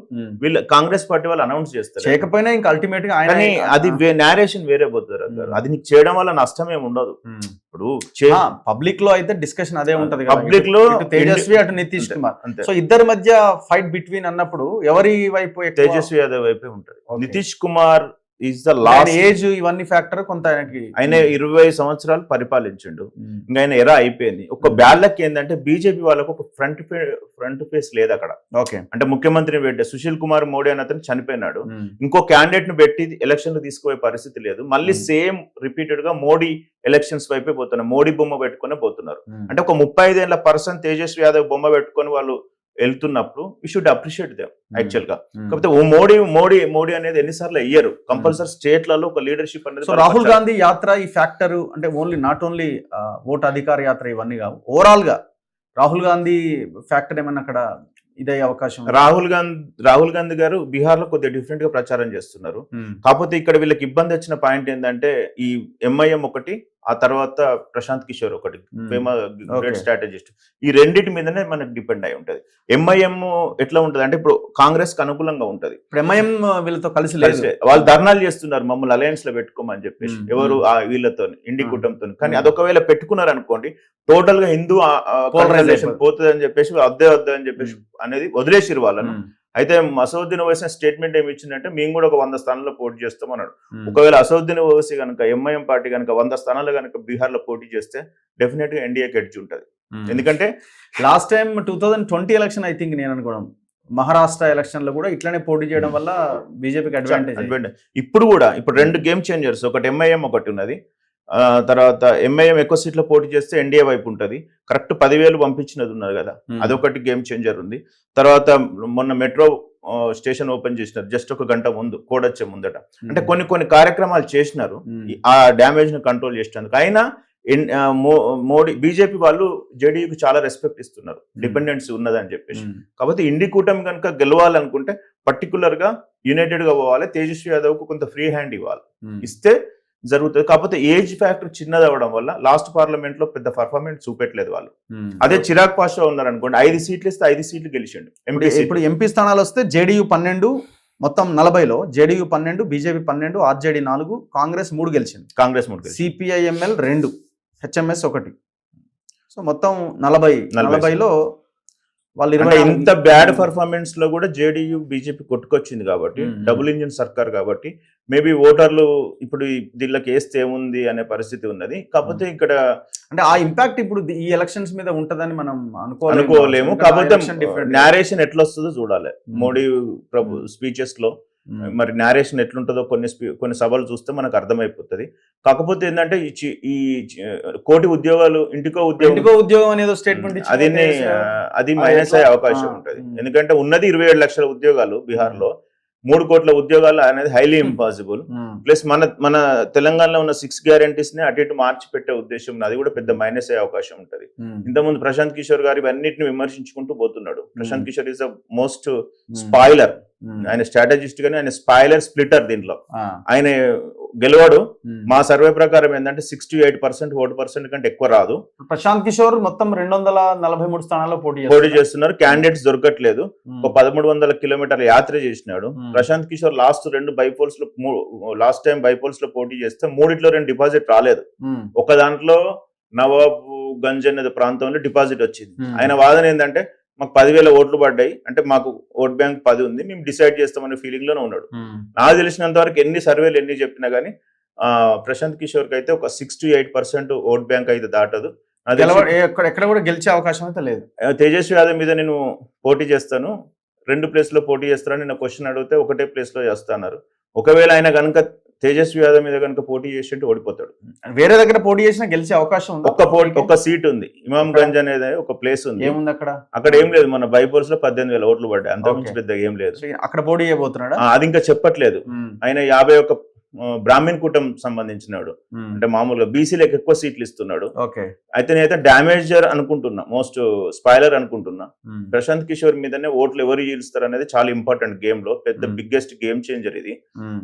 వీళ్ళు కాంగ్రెస్ పార్టీ వాళ్ళు అనౌన్స్ చేస్తారు. చేయకపోయినా ఇంకా అల్టిమేట్ గా ఆయన అది నేరేషన్ వేరే పోతారు. అది నీకు చేయడం వల్ల నష్టం ఏమి ఉండదు. ఇప్పుడు పబ్లిక్ లో అయితే డిస్కషన్ అదే ఉంటది. పబ్లిక్ లో తేజస్వి అటు నితీష్ కుమార్, సో ఇద్దరి మధ్య ఫైట్ బిట్వీన్ అన్నప్పుడు ఎవరి వైపు? తేజస్వి యాదవ్ వైపే ఉంటది. Nitish Kumar is the last age, ఇవన్నీ ఫ్యాక్టర్ కొంత ఆయన 20 సంవత్సరాలు పరిపాలించిండు. ఇంకా ఆయన ఎరా అయిపోయింది. ఒక బ్యాలక్ ఏంటంటే బీజేపీ వాళ్ళకు ఒక ఫ్రంట్ ఫేస్ లేదు అక్కడ. ఓకే, అంటే ముఖ్యమంత్రిని పెట్టే సుశీల్ కుమార్ మోడీ అని అతను చనిపోయినాడు. ఇంకో క్యాండిడేట్ ను పెట్టి ఎలక్షన్ తీసుకుపోయే పరిస్థితి లేదు. మళ్ళీ సేమ్ రిపీటెడ్ గా మోడీ ఎలక్షన్స్ వైపే పోతున్నారు. మోడీ బొమ్మ పెట్టుకునే పోతున్నారు. అంటే ఒక 35 ఏళ్ల పర్సన్ తేజస్వి యాదవ్ బొమ్మ పెట్టుకొని వాళ్ళు వెళ్తున్నప్పుడు we should appreciate them actual గా. కాకపోతే మోడీ అనేది ఎన్నిసార్లు అయ్యారు, కంపల్సరీ స్టేట్లలో ఒక లీడర్షిప్ అనేది. సో రాహుల్ గాంధీ యాత్ర ఈ ఫ్యాక్టర్ అంటే నాట్ ఓన్లీ ఓట్ అధికార యాత్ర ఇవన్నీ కావు, ఓవరాల్ గా రాహుల్ గాంధీ ఫ్యాక్టర్ ఏమన్నా అక్కడ ఇదే అవకాశం? రాహుల్ గాంధీ గారు బీహార్ లో కొద్దిగా డిఫరెంట్ గా ప్రచారం చేస్తున్నారు. కాకపోతే ఇక్కడ వీళ్ళకి ఇబ్బంది వచ్చిన పాయింట్ ఏంటంటే ఈ ఎంఐఎం ఒకటి, ఆ తర్వాత ప్రశాంత్ కిషోర్ ఒకటి గ్రేట్ స్ట్రాటజిస్ట్, ఈ రెండింటి మీదనే మనకు డిపెండ్ అయి ఉంటది. ఎంఐఎం ఎట్లా ఉంటది అంటే ఇప్పుడు కాంగ్రెస్ కి అనుకూలంగా ఉంటది. ఎంఐఎం వీళ్ళతో కలిసి లేదు, వాళ్ళు ధర్నాలు చేస్తున్నారు మమ్మల్ని అలయన్స్ లో పెట్టుకోమని చెప్పేసి, ఎవరు వీళ్ళతో ఇండి కూటమితో. కానీ అదొకవేళ పెట్టుకున్నారు అనుకోండి, టోటల్ గా హిందూ పోతుంది అని చెప్పేసి వద్దే అని చెప్పేసి అనేది వదిలేసిరు వాళ్ళను. అయితే అసదుద్దీన్ ఓవైసీ స్టేట్మెంట్ ఏమి ఇచ్చిందంటే మేము కూడా ఒక 100 స్థానాల్లో పోటీ చేస్తాం అన్నాడు. ఒకవేళ అసదుద్దీన్ ఓవైసీ కనుక ఎంఐఎం పార్టీ కనుక 100 స్థానాలు కనుక బీహార్ లో పోటీ చేస్తే డెఫినెట్ గా ఎన్డీఏకి ఎడ్జ్ ఉంటుంది. ఎందుకంటే last time 2020 election I think నేను అనుకోవడం, మహారాష్ట్ర ఎలక్షన్ లో కూడా ఇట్లానే పోటీ చేయడం వల్ల బీజేపీకి అడ్వాంటేజ్. ఇప్పుడు 2 గేమ్ చేంజర్స్, ఒకటి ఎంఐఎం ఒకటి ఉన్నది. తర్వాత ఎంఐఎం ఎక్కువ సీట్లో పోటీ చేస్తే ఎన్డీఏ వైపు ఉంటుంది. కరెక్ట్ 10,000 పంపించినది ఉన్నది కదా, అదొకటి గేమ్ చేంజర్ ఉంది. తర్వాత మొన్న మెట్రో స్టేషన్ ఓపెన్ చేసినారు జస్ట్ 1 గంట ముందు, కోడ్ వచ్చే ముందట. అంటే కొన్ని కార్యక్రమాలు చేసినారు ఆ డ్యామేజ్ ను కంట్రోల్ చేసినందుకు. అయినా మోడీ బీజేపీ వాళ్ళు జేడీయూకి చాలా రెస్పెక్ట్ ఇస్తున్నారు, డిపెండెన్సీ ఉన్నదని చెప్పేసి. కాబట్టి ఇండి కూటమి కనుక గెలవాలనుకుంటే పర్టికులర్ గా యునైటెడ్ గా పోవాలి. తేజస్వి యాదవ్ కు కొంత ఫ్రీ హ్యాండ్ ఇవ్వాలి. ఇస్తే జరుగుతుంది. కాకపోతే ఏజ్ ఫ్యాక్టర్ చిన్నది అవ్వడం వల్ల లాస్ట్ పార్లమెంట్ లో పెద్ద పర్ఫార్మెన్స్ చూపెట్టలేదు వాళ్ళు. అదే చిరాగ్ పాషా ఉన్నారు అనుకోండి, 5 సీట్లు ఇస్తే 5 సీట్లు గెలిచిండు. ఇప్పుడు ఎంపీ స్థానాలు వస్తే జేడీయూ 12, మొత్తం 40లో జేడీయూ 12, బీజేపీ 12, ఆర్జేడీ 4, కాంగ్రెస్ 3 గెలిచింది. Congress 3, CPIML 2, HMS 1. సో మొత్తం 40లో వాళ్ళు 20. ఇంత బ్యాడ్ పర్ఫార్మెన్స్ లో కూడా జేడీయూ బీజేపీ కొట్టుకొచ్చింది కాబట్టి, డబుల్ ఇంజిన్ సర్కార్ కాబట్టి మేబీ ఓటర్లు ఇప్పుడు దీళ్ళకి వేస్తే ఏముంది అనే పరిస్థితి ఉన్నది. కాకపోతే ఇక్కడ అంటే ఆ ఇంపాక్ట్ ఇప్పుడు ఈ ఎలక్షన్స్ మీద ఉంటదని మనం అనుకోలేము. కాకపోతే నేరేషన్ ఎట్లా వస్తుందో చూడాలి. మోడీ ప్రభు స్పీచెస్ లో మరి నేరేషన్ ఎట్లుంటుందో కొన్ని సభలు చూస్తే మనకు అర్థమైపోతుంది. కాకపోతే ఏంటంటే ఈ కోటి ఉద్యోగాలు ఇంటికో ఉద్యోగం అనేది స్టేట్మెంట్ అది మైనస్ అయ్యే అవకాశం ఉంటుంది. ఎందుకంటే ఉన్నది 27 లక్షల ఉద్యోగాలు బీహార్ లో, 3 కోట్ల ఉద్యోగాలు అనేది హైలీ ఇంపాసిబుల్. ప్లస్ మన తెలంగాణలో ఉన్న 6 గ్యారంటీస్ ని అటు ఇటు మార్చి పెట్టే ఉద్దేశం, అది కూడా పెద్ద మైనస్ అయ్యే అవకాశం ఉంటుంది. ఇంతకుముందు ప్రశాంత్ కిషోర్ గారు ఇవన్నిటిని విమర్శించుకుంటూ పోతున్నాడు. Prashant Kishor is the most spoiler. ఆయన స్ట్రాటజిస్ట్ గానీ ఆయన స్పాయిలర్ స్ప్లిటర్. దీంట్లో ఆయన గెలవాడు. మా సర్వే ప్రకారం ఏంటంటే 6 to 8% ఓటు పర్సెంట్ కంటే ఎక్కువ రాదు. ప్రశాంత్ కిషోర్ మొత్తం 243 స్థానాల్లో పోటీ చేస్తున్నారు. క్యాండిడేట్స్ దొరకట్లేదు. ఒక 1300 కిలోమీటర్ల యాత్ర చేసినాడు. Prashant Kishor last time bypolls లో పోటీ చేస్తే 3 డిపాజిట్ రాలేదు. ఒక దాంట్లో నవాబ్ గంజ్ అనే ప్రాంతంలో డిపాజిట్ వచ్చింది. ఆయన వాదన ఏంటంటే మాకు 10,000 ఓట్లు పడ్డాయి, అంటే మాకు ఓట్ బ్యాంక్ 10 ఉంది, మేము డిసైడ్ చేస్తామనే ఫీలింగ్ లోనే ఉన్నాడు. నాకు తెలిసినంత వరకు ఎన్ని సర్వేలు ఎన్ని చెప్పినా గానీ ప్రశాంత్ కిషోర్ కి అయితే ఒక 6 to 8% ఓట్ బ్యాంక్ అయితే దాటదు. ఎక్కడ కూడా గెలిచే అవకాశం అయితే లేదు. తేజస్వి యాదవ్ మీద నేను పోటీ చేస్తాను, 2 ప్లేస్ లో పోటీ చేస్తానని నిన్న క్వశ్చన్ అడిగితే ఒకటే ప్లేస్ లో చేస్తున్నారు. ఒకవేళ ఆయన కనుక తేజస్వి యాదవ్ మీద కనుక పోటీ చేసి ఓడిపోతాడు. వేరే దగ్గర పోటీ చేసినా గెలిచే అవకాశం ఉంది. ఒక్క సీట్ ఉంది, ఇమాంగంజ్ అనేది ఒక ప్లేస్ ఉంది. ఏముంది అక్కడ ఏం లేదు. మన బైపోల్స్ లో 18,000 ఓట్లు పడ్డాయి, అంతకుమించి పెద్దగా ఏం లేదు. అక్కడ పోటీ చేయబోతున్నాడు. అది ఇంకా చెప్పట్లేదు. ఆయన 51 బ్రాహ్మణ్ కూటం సంబంధించినాడు, అంటే మామూలుగా బీసీలకు ఎక్కువ సీట్లు ఇస్తున్నాడు. అయితే నేనైతే డామేజర్ అనుకుంటున్నా, మోస్ట్ స్పాయిలర్ అనుకుంటున్నా. ప్రశాంత్ కిషోర్ మీదనే ఓట్లు ఎవరు చీలుస్తారు అనేది చాలా ఇంపార్టెంట్ గేమ్ లో, పెద్ద బిగ్గెస్ట్ గేమ్ చేంజర్ ఇది.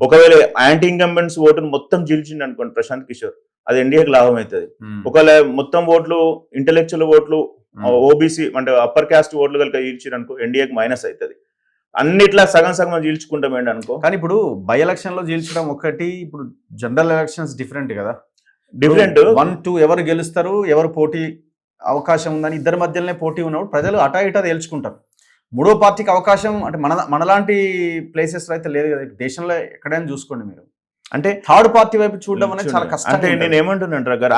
ఒకవేళ యాంటీ ఇన్కంబెంట్స్ ఓటును మొత్తం చీల్చింది అనుకోండి ప్రశాంత్ కిషోర్, అది ఎన్డీఏకి లాభం అవుతుంది. ఒకవేళ మొత్తం ఓట్లు ఇంటెలెక్చువల్ ఓట్లు ఓబీసీ అంటే అప్పర్ క్యాస్ట్ ఓట్లు కనుక చీల్చిరు అనుకో, ఎన్డీఏకి మైనస్ అవుతుంది. అన్నిట్లా సగం సగం చీల్చుకుంటామేంటి అనుకో. కానీ ఇప్పుడు బై ఎలక్షన్ లో చీల్చడం ఒకటి, ఇప్పుడు జనరల్ ఎలక్షన్స్ డిఫరెంట్ కదా. 1-2 ఎవరు గెలుస్తారు, ఎవరు పోటీ అవకాశం ఉందని ఇద్దరి మధ్యలోనే పోటీ ఉన్నప్పుడు ప్రజలు అటా ఇటా తేల్చుకుంటారు. 3వ పార్టీకి అవకాశం అంటే మనలాంటి ప్లేసెస్ లో అయితే లేదు కదా. దేశంలో ఎక్కడైనా చూసుకోండి మీరు, అంటే థర్డ్ పార్టీ వైపు చూడడం అనేది చాలా కష్టం. అంటే నేను ఏమంటున్నాను గారు,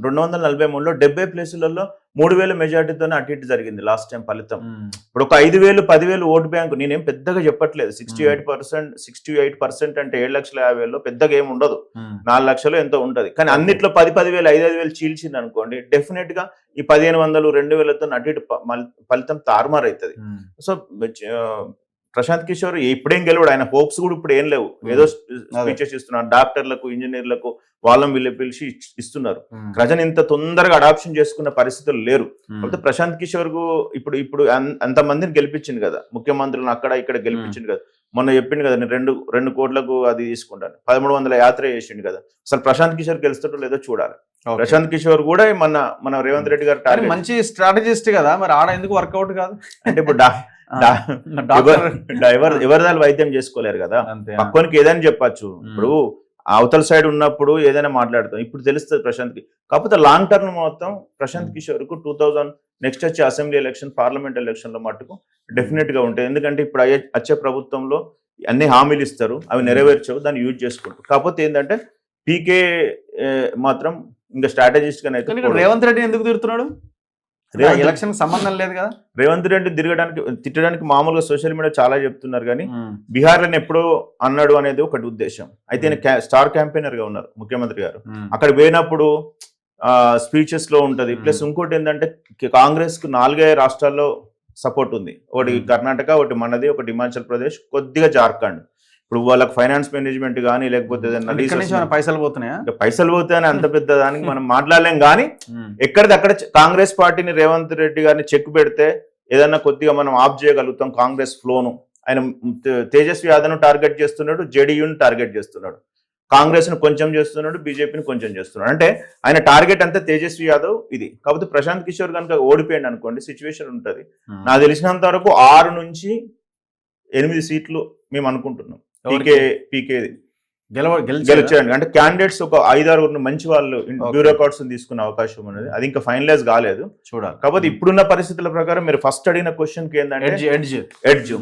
243లో 70 ప్లేసులలో 3,000 మెజార్టీతోనే అటు ఇటు జరిగింది లాస్ట్ టైం ఫలితం. ఇప్పుడు ఒక 5,000 10,000 ఓటు బ్యాంకు నేనేం పెద్దగా చెప్పట్లేదు. 68% అంటే 7,50,000 పెద్దగా ఏమి ఉండదు, 4 లక్షలు ఎంతో ఉంటది. కానీ అన్నిట్లో 10,000 5,000 చీల్చింది అనుకోండి, డెఫినెట్ గా ఈ 1,500 2,000తో అటు ఇటు ఫలితం తారుమారు అవుతుంది. సో ప్రశాంత్ కిషోర్ ఇప్పుడేం గెలవడు, ఆయన హోప్స్ కూడా ఇప్పుడు ఏం లేవు. ఏదో స్పీచెస్ ఇస్తున్నారు డాక్టర్లకు, ఇంజనీర్లకు, వాళ్ళని వీళ్ళు పిలిచి ఇస్తున్నారు. ప్రజలు ఇంత తొందరగా అడాప్షన్ చేసుకున్న పరిస్థితులు లేరు. కాకపోతే ప్రశాంత్ కిషోర్ కు ఇప్పుడు అంతమందిని గెలిపించింది కదా, ముఖ్యమంత్రులను అక్కడ ఇక్కడ గెలిపించింది కదా. మొన్న చెప్పింది కదా, నేను 2 కోట్లకు అది తీసుకుంటాను, 1,300 యాత్ర చేసిండు కదా. అసలు ప్రశాంత్ కిషోర్ గెలుస్తాడో లేదో చూడాలి. ప్రశాంత్ కిషోర్ కూడా మన రేవంత్ రెడ్డి గారు టార్గెట్, మంచి స్ట్రాటజిస్ట్ కదా, మరి ఆడ ఎందుకు వర్కౌట్ కాదు అంటే ఇప్పుడు ఎవరిదాలు వైద్యం చేసుకోలేరు కదా, పక్కనికి ఏదైనా చెప్పచ్చు. ఇప్పుడు అవతల సైడ్ ఉన్నప్పుడు ఏదైనా మాట్లాడతాం, ఇప్పుడు తెలుస్తుంది ప్రశాంత్ కి. కాకపోతే లాంగ్ టర్మ్ మొత్తం ప్రశాంత్ కిషోర్ కు 2000 నెక్స్ట్ వచ్చే అసెంబ్లీ ఎలక్షన్, పార్లమెంట్ ఎలక్షన్ లో మట్టుకు డెఫినెట్ గా ఉంటాయి. ఎందుకంటే ఇప్పుడు వచ్చే ప్రభుత్వంలో అన్ని హామీలు ఇస్తారు, అవి నెరవేర్చవు, దాన్ని యూజ్ చేసుకుంటారు. కాకపోతే ఏంటంటే పీకే మాత్రం ఇంకా స్ట్రాటజిస్ట్ గా అయితే. రేవంత్ రెడ్డి ఎందుకు తిరుగుతున్నాడు? ఎలక్షన్ సంబంధం లేదు కదా. రేవంత్ రెడ్డి తిట్టడానికి మామూలుగా సోషల్ మీడియా చాలా చెప్తున్నారు, కానీ బీహార్ లో ఎప్పుడో అన్నాడు అనేది ఒకటి ఉద్దేశం. అయితే స్టార్ క్యాంపెయినర్ గా ఉన్నారు ముఖ్యమంత్రి గారు. అక్కడ పోయినప్పుడు స్పీచెస్ లో ఉంటది. ప్లస్ ఇంకోటి ఏంటంటే కాంగ్రెస్ కు 4 రాష్ట్రాల్లో సపోర్ట్ ఉంది. ఒకటి కర్ణాటక, ఒకటి మనది, ఒకటి హిమాచల్ ప్రదేశ్, కొద్దిగా జార్ఖండ్. ఇప్పుడు వాళ్ళకి ఫైనాన్స్ మేనేజ్మెంట్ కానీ లేకపోతే పైసలు పోతాయని అంత పెద్ద దానికి మనం మాట్లాడలేం. కానీ ఎక్కడిదక్కడ కాంగ్రెస్ పార్టీని రేవంత్ రెడ్డి గారిని చెక్ పెడితే ఏదన్నా కొద్దిగా మనం ఆఫ్ చేయగలుగుతాం కాంగ్రెస్ ఫ్లోను. ఆయన తేజస్వి యాదవ్ టార్గెట్ చేస్తున్నాడు, జేడీయూని టార్గెట్ చేస్తున్నాడు. కాంగ్రెస్ ను కొంచెం చేస్తున్నాడు, బీజేపీని కొంచెం చేస్తున్నాడు. అంటే ఆయన టార్గెట్ అంతా తేజస్వి యాదవ్ ఇది. కాకపోతే ప్రశాంత్ కిషోర్ కనుక ఓడిపోయాడు అనుకోండి, సిచ్యువేషన్ ఉంటుంది. నాకు తెలిసినంత వరకు 6 నుంచి 8 సీట్లు మేము అనుకుంటున్నాం. పీకే గెలిచాడు. అంటే క్యాండిడేట్స్ ఒక 5-6 మంచి వాళ్ళు బ్యూరోక్రాట్స్ తీసుకునే అవకాశం ఉన్నది. అది ఇంకా ఫైనలైజ్ కాలేదు, చూడాలి. కాకపోతే ఇప్పుడున్న పరిస్థితుల ప్రకారం మీరు ఫస్ట్ అడిగిన క్వశ్చన్ కి ఏంటంటే ఎడ్జ్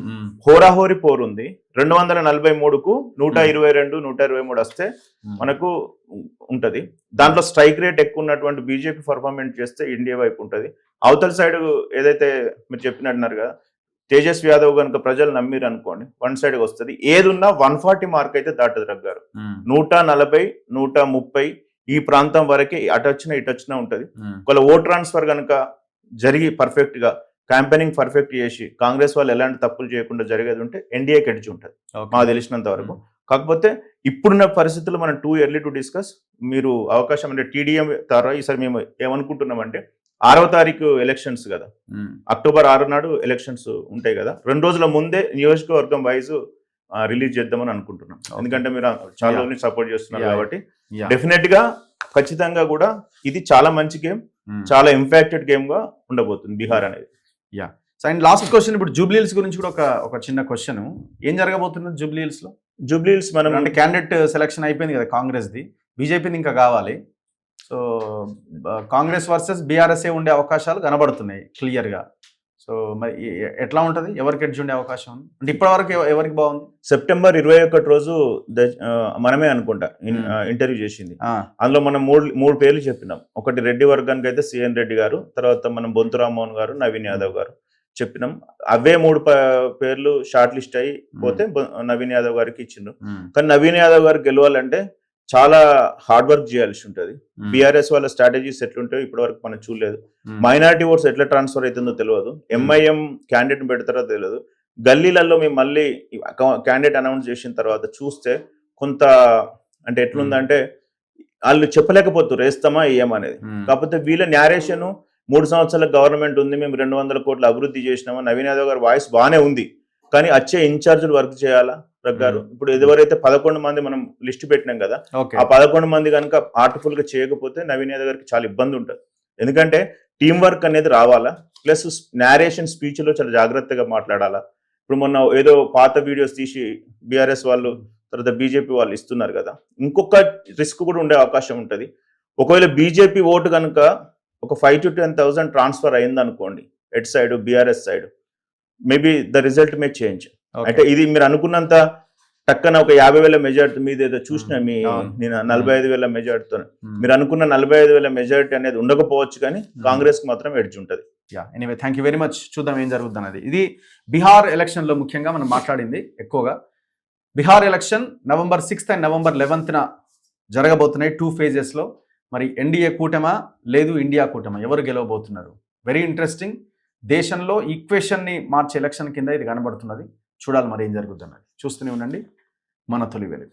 హోరాహోరీ పోరు ఉంది. 243కు 122, 123 వస్తే మనకు ఉంటది. దాంట్లో స్ట్రైక్ రేట్ ఎక్కువ ఉన్నటువంటి బీజేపీ పర్ఫార్మెన్స్ చేస్తే ఇండియా వైపు ఉంటది. అవతల సైడ్ ఏదైతే మీరు చెప్పినట్టున్నారు కదా, తేజస్వి యాదవ్ కనుక ప్రజలు నమ్మిరు అనుకోండి, వన్ సైడ్ వస్తుంది. ఏదున్నా 140 మార్క్ అయితే దాటదు రగ్గారు. 140, 130 ఈ ప్రాంతం వరకే అటు వచ్చినా ఉంటది. ఒకవేళ ఓట్ ట్రాన్స్ఫర్ కనుక జరిగి పర్ఫెక్ట్ గా క్యాంపెయినింగ్ పర్ఫెక్ట్ చేసి కాంగ్రెస్ వాళ్ళు ఎలాంటి తప్పులు చేయకుండా జరిగేది ఉంటే ఎన్డీఏకి ఎడ్జ్ ఉంటుంది మాకు తెలిసినంత వరకు. కాకపోతే ఇప్పుడున్న పరిస్థితుల్లో మనం టూ ఎర్లీ టు డిస్కస్. మీరు అవకాశం అంటే టీడీఎం ద్వారా ఈసారి మేము ఏమనుకుంటున్నామంటే 6వ తారీఖు ఎలక్షన్స్ కదా, అక్టోబర్ 6 నాడు ఎలక్షన్స్ ఉంటాయి కదా, 2 రోజుల ముందే నియోజకవర్గం వైజ్ రిలీజ్ చేద్దామని అనుకుంటున్నాం. ఎందుకంటే మీరు చాలా రోజులు సపోర్ట్ చేస్తున్నారు కాబట్టి డెఫినెట్ గా ఖచ్చితంగా కూడా ఇది చాలా మంచి గేమ్, చాలా ఇంపాక్టెడ్ గేమ్ గా ఉండబోతుంది బీహార్ అనేది. అండ్ లాస్ట్ క్వశ్చన్, ఇప్పుడు జూబ్లీహిల్స్ గురించి కూడా ఒక చిన్న క్వశ్చన్. ఏం జరగబోతుంది జూబ్లీహిల్స్ లో? జూబ్లీహిల్స్ మనం అంటే క్యాండిడేట్ సెలక్షన్ అయిపోయింది కదా కాంగ్రెస్ది, బీజేపీని ఇంకా కావాలి. సో కాంగ్రెస్ వర్సెస్ బీఆర్ఎస్ఏ ఉండే అవకాశాలు కనబడుతున్నాయి క్లియర్గా. సో మరి ఎట్లా ఉంటుంది, ఎవరికి ఎడ్జ్ ఉండే అవకాశం ఉంది అంటే ఇప్పటివరకు ఎవరికి బాగుంది? సెప్టెంబర్ 21 రోజు మనమే అనుకుంటా ఇంటర్వ్యూ చేసింది. అందులో మనం మూడు పేర్లు చెప్పినాం. ఒకటి రెడ్డి వర్గానికి అయితే సిఎన్ రెడ్డి గారు, తర్వాత మనం బొంతు రామ్మోహన్ గారు, నవీన్ యాదవ్ గారు చెప్పినాం. అవే 3 పేర్లు షార్ట్ లిస్ట్ అయి పోతే నవీన్ యాదవ్ గారికి ఇచ్చిండ్రు. కానీ నవీన్ యాదవ్ గారు గెలవాలంటే చాలా హార్డ్ వర్క్ చేయాల్సి ఉంటుంది. బీఆర్ఎస్ వాళ్ళ స్ట్రాటజీస్ ఎట్లుంటాయో ఇప్పటి వరకు మనం చూడలేదు. మైనారిటీ ఓట్స్ ఎట్లా ట్రాన్స్ఫర్ అవుతుందో తెలియదు. ఎంఐఎం క్యాండిడేట్ పెడతారో తెలియదు. గల్లీలలో మేము మళ్ళీ క్యాండిడేట్ అనౌన్స్ చేసిన తర్వాత చూస్తే కొంత అంటే ఎట్లుందంటే వాళ్ళు చెప్పలేకపోతారు వేస్తామా ఏమనేది. కాకపోతే వీళ్ళ న్యారేషన్ 3 సంవత్సరాల గవర్నమెంట్ ఉంది, మేము 200 కోట్ల అభివృద్ధి చేసినామా. నవీన్ యాదవ్ గారి వాయిస్ బాగానే ఉంది, కానీ వచ్చే ఇన్ఛార్జీలు వర్క్ చేయాలా రగ్గారు. ఇప్పుడు ఎవరైతే 11 మంది మనం లిస్ట్ పెట్టినాం కదా, ఆ 11 మంది కనుక ఆర్ట్ఫుల్ గా చేయకపోతే నవీన్ యాదవ్ గారికి చాలా ఇబ్బంది ఉంటుంది. ఎందుకంటే టీం వర్క్ అనేది రావాలా, ప్లస్ నేరేషన్ స్పీచ్ లో చాలా జాగ్రత్తగా మాట్లాడాలా. ఇప్పుడు మొన్న ఏదో పాత వీడియోస్ తీసి బీఆర్ఎస్ వాళ్ళు తర్వాత బీజేపీ వాళ్ళు ఇస్తున్నారు కదా, ఇంకొక రిస్క్ కూడా ఉండే అవకాశం ఉంటుంది. ఒకవేళ బీజేపీ ఓటు కనుక ఒక 5 to 10,000 ట్రాన్స్ఫర్ అయింది అనుకోండి at side BRS side, maybe the result May change. అంటే ఇది మీరు అనుకున్నంత టక్కన ఒక 50,000 మెజార్టీ మీద ఏదో చూసిన నేను 45,000 మెజార్టీతో మీరు అనుకున్న 45,000 మెజార్టీ అనేది ఉండకపోవచ్చు, కానీ కాంగ్రెస్ కి మాత్రం ఎడ్జ్ ఉంటుంది. Anyway thank you very much. చూద్దాం ఏం జరుగుతుంది అనేది. ఇది బీహార్ ఎలక్షన్ లో ముఖ్యంగా మనం మాట్లాడింది ఎక్కువగా. Bihar election November 6th and November 11th జరగబోతున్నాయి 2 phases లో. మరి ఎన్డీఏ కూటమా లేదు ఇండియా కూటమా, ఎవరు గెలవబోతున్నారు? Very interesting. దేశంలో ఈక్వేషన్ని మార్చే ఎలక్షన్ కింద ఇది కనబడుతున్నది. చూడాలి మరి ఏం జరుగుతున్నది. చూస్తూనే ఉండండి మన తొలి వెలుగు.